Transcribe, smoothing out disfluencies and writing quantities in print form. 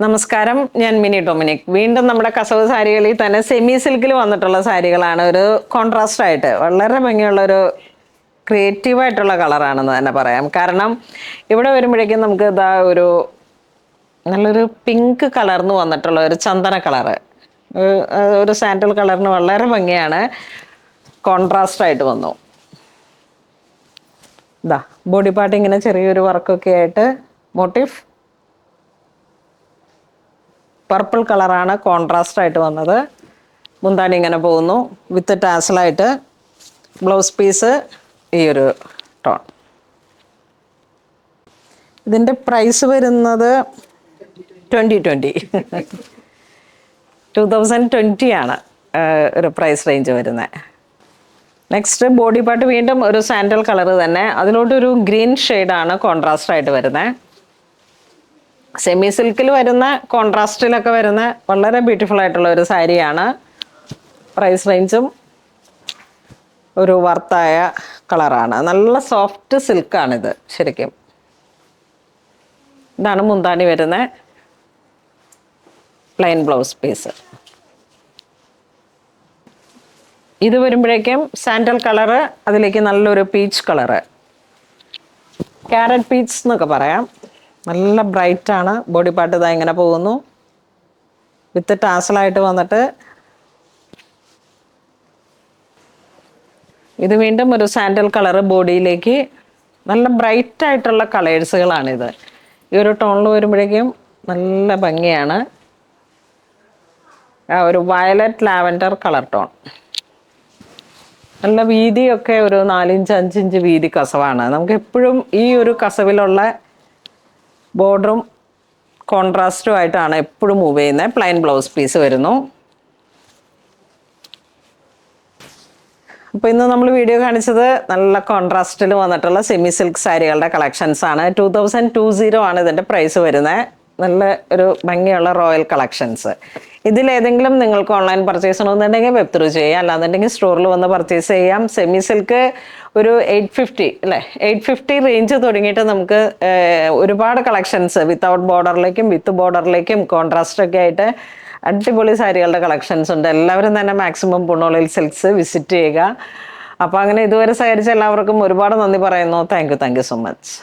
നമസ്കാരം, ഞാൻ mini Dominic. വീണ്ടും നമ്മുടെ കസവ് സാരികളിൽ തന്നെ സെമി സിൽക്കിൽ വന്നിട്ടുള്ള സാരികളാണ്. ഒരു കോൺട്രാസ്റ്റ് ആയിട്ട് വളരെ ഭംഗിയുള്ളൊരു ക്രിയേറ്റീവായിട്ടുള്ള കളറാണെന്ന് തന്നെ പറയാം. കാരണം ഇവിടെ വരുമ്പോഴേക്കും നമുക്ക് ഇതാ ഒരു നല്ലൊരു പിങ്ക് കളർന്ന് വന്നിട്ടുള്ള ഒരു ചന്ദന കളറ്, ഒരു സാൻഡൽ കളറിന് വളരെ ഭംഗിയാണ്, കോൺട്രാസ്റ്റ് ആയിട്ട് വന്നു. ഇതാ ബോഡി പാർട്ട് ഇങ്ങനെ ചെറിയൊരു വർക്കൊക്കെ ആയിട്ട് മോട്ടീഫ് പർപ്പിൾ കളറാണ് കോൺട്രാസ്റ്റ് ആയിട്ട് വന്നത്. മുന്താണി ഇങ്ങനെ പോകുന്നു വിത്ത് ടാസലായിട്ട്. ബ്ലൗസ് പീസ് ഈ ഒരു ടോൺ. ഇതിൻ്റെ പ്രൈസ് വരുന്നത് 2020 ആണ് ഒരു പ്രൈസ് റേഞ്ച് വരുന്നത്. നെക്സ്റ്റ് ബോഡി പാർട്ട് വീണ്ടും ഒരു സാൻഡൽ കളർ തന്നെ, അതിലോട്ടൊരു ഗ്രീൻ ഷെയ്ഡാണ് കോൺട്രാസ്റ്റ് ആയിട്ട് വരുന്നത്. സെമി സിൽക്കിൽ വരുന്ന കോൺട്രാസ്റ്റിലൊക്കെ വരുന്ന വളരെ ബ്യൂട്ടിഫുൾ ആയിട്ടുള്ള ഒരു സാരിയാണ്. പ്രൈസ് റേഞ്ചും ഒരു വർത്തായ കളറാണ്. നല്ല സോഫ്റ്റ് സിൽക്കാണിത് ശരിക്കും. ഇതാണ് മുന്താണി വരുന്നത്. Plain blouse piece. ഇത് വരുമ്പോഴേക്കും സാൻഡൽ കളറ്, അതിലേക്ക് നല്ലൊരു പീച്ച് കളറ്, ക്യാരറ്റ് പീച്ച് എന്നൊക്കെ പറയാം. നല്ല ബ്രൈറ്റ് ആണ്. ബോഡി പാർട്ട് ഇതാ ഇങ്ങനെ പോകുന്നു വിത്ത് ടാസലായിട്ട് വന്നിട്ട്. ഇത് വീണ്ടും ഒരു സാൻഡൽ കളറ് ബോഡിയിലേക്ക്. നല്ല ബ്രൈറ്റ് ആയിട്ടുള്ള കളേഴ്സുകളാണിത്. ഈ ഒരു ടോണിൽ വരുമ്പോഴേക്കും നല്ല ഭംഗിയാണ്. ഒരു വയലറ്റ് ലാവൻഡർ കളർ ടോൺ. നല്ല വീതിയൊക്കെ ഒരു 4 ഇഞ്ച് 5 ഇഞ്ച് വീതി കസവാണ്. നമുക്ക് എപ്പോഴും ഈ ഒരു കസവിലുള്ള ബോർഡറും കോൺട്രാസ്റ്റും ആയിട്ടാണ് എപ്പോഴും മൂവ് ചെയ്യുന്നത്. പ്ലെയിൻ ബ്ലൗസ് പീസ് വരുന്നു. അപ്പോൾ ഇന്ന് നമ്മൾ വീഡിയോ കാണിച്ചത് നല്ല കോൺട്രാസ്റ്റിൽ വന്നിട്ടുള്ള സെമി സിൽക്ക് സാരികളുടെ കളക്ഷൻസ് ആണ്. 2020 ആണ് ഇതിൻ്റെ പ്രൈസ് വരുന്നത്. നല്ല ഒരു ഭംഗിയുള്ള റോയൽ കളക്ഷൻസ്. ഇതിലേതെങ്കിലും നിങ്ങൾക്ക് ഓൺലൈൻ പർച്ചേസ് ചെയ്യണമെന്നുണ്ടെങ്കിൽ വെബ് ത്രൂ ചെയ്യാം, അല്ലാന്നുണ്ടെങ്കിൽ സ്റ്റോറിൽ വന്ന് പർച്ചേസ് ചെയ്യാം. സെമി സിൽക്ക് ഒരു 850 അല്ലേ, 850 റേഞ്ച് തുടങ്ങിയിട്ട് നമുക്ക് ഒരുപാട് കളക്ഷൻസ് വിത്തൗട്ട് ബോർഡറിലേക്കും വിത്ത് ബോർഡറിലേക്കും കോൺട്രാസ്റ്റ് ഒക്കെ ആയിട്ട് അടിപൊളി സാരികളുടെ കളക്ഷൻസ് ഉണ്ട്. എല്ലാവരും തന്നെ മാക്സിമം പുണ്ണോളിൽ സിൽക്സ് വിസിറ്റ് ചെയ്യുക. അപ്പോൾ അങ്ങനെ ഇതുവരെ സഹകരിച്ച എല്ലാവർക്കും ഒരുപാട് നന്ദി പറയുന്നു. Thank you so much.